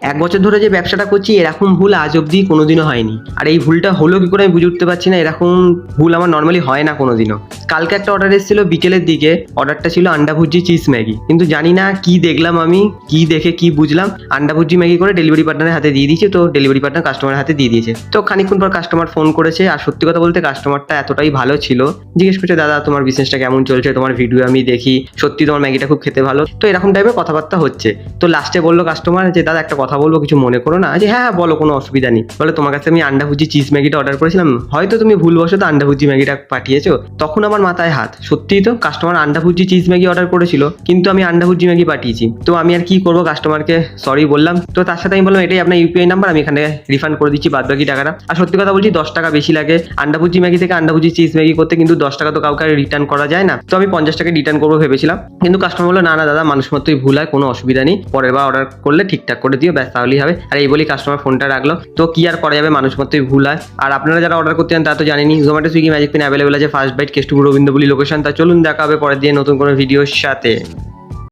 1 বছর ধরে যে ব্যবসাটা করছি এরকম ভুল আজ অবধি কোনোদিনও হয়নি। আর এই ভুলটা হলো কি করে আমি বুঝে উঠতে পারছি না, এরকম ভুল আমার নর্মালি হয় না কোনোদিনও। কালকে একটা অর্ডার এসেছিল বিকেলের দিকে, অর্ডারটা ছিল আন্ডা ভুর্জি চিজ ম্যাগি, কিন্তু জানি না কি দেখলাম আমি, কি দেখে কি বুঝলাম, আন্ডা ভুর্জি ম্যাগি করে ডেলিভারি পার্টনারের হাতে দিয়ে দিয়েছে। তো ডেলিভারি পার্টনার কাস্টমারের হাতে দিয়ে দিয়েছে। তো খানিকক্ষণ পর কাস্টমার ফোন করেছে, আর সত্যি কথা বলতে কাস্টমারটা এতটাই ভালো ছিল, জিজ্ঞেস করছে দাদা তোমার বিজনেসটা কেমন চলছে, তোমার ভিডিও আমি দেখি, সত্যি তোমার ম্যাগিটা খুব খেতে ভালো। তো এরকম টাইপের কথাবার্তা হচ্ছে। তো লাস্টে বললো কাস্টমার যে দাদা একটা কথা বলবো, কিছু মনে করো না। যে হ্যাঁ হ্যাঁ বলো, কোনো অসুবিধা নেই। বলে তোমার কাছে আমি আন্ডা ভুর্জি চিজ ম্যাগিটা অর্ডার করেছিলাম, হয়তো তুমি ভুলবশত আন্ডা ভুর্জি ম্যাগিটা পাঠিয়েছো। তখন আমার মাথায় হাত, সত্যিই তো কাস্টমার আন্ডা ভুর্জি চিজ ম্যাগি অর্ডার করেছিল, কিন্তু আমি আন্ডা ভুর্জি ম্যাগি পাঠিয়েছি। তো আমি আর কি করবো, কাস্টমারকে সরি বললাম। তো তার সাথে আমি বললাম এটাই আপনার ইউপিআই নাম্বার, আমি এখানে রিফান্ড করে দিচ্ছি বাদ বাকি টাকাটা। আর সত্যি কথা বলছি 10 টাকা বেশি লাগে আন্ডা ভুর্জি ম্যাগি থেকে আন্ডা ভুর্জি চিজ ম্যাগি করতে, কিন্তু 10 টাকা তো কাউকে রিটার্ন করা যায় না। তো আমি 50 টাকা রিটার্ন করবো ভেবেছিলাম, কিন্তু কাস্টমার বললো না না দাদা মানুষ মাত্রই ভুল হয়, কোনো অসুবিধা নেই, পরের বার অর্ডার করলে ঠিকঠাক করে দিও, ব্যাস তাহলেই হবে। আর এই বলি কাস্টমার ফোনটা রাখলো। তো কি আর করা যাবে, মানুষ মাত্রই ভুল হয়। আর আপনারা যারা অর্ডার করতে চান তারা তো জানেনি, Zomato Swiggy magic pen available আছে, ফার্স্ট বাইট কেষ্টপুর রবীন্দ্র বলি লোকেশন। তা চলুন দেখা হবে পরের দিন নতুন কোনো ভিডিওর সাথে।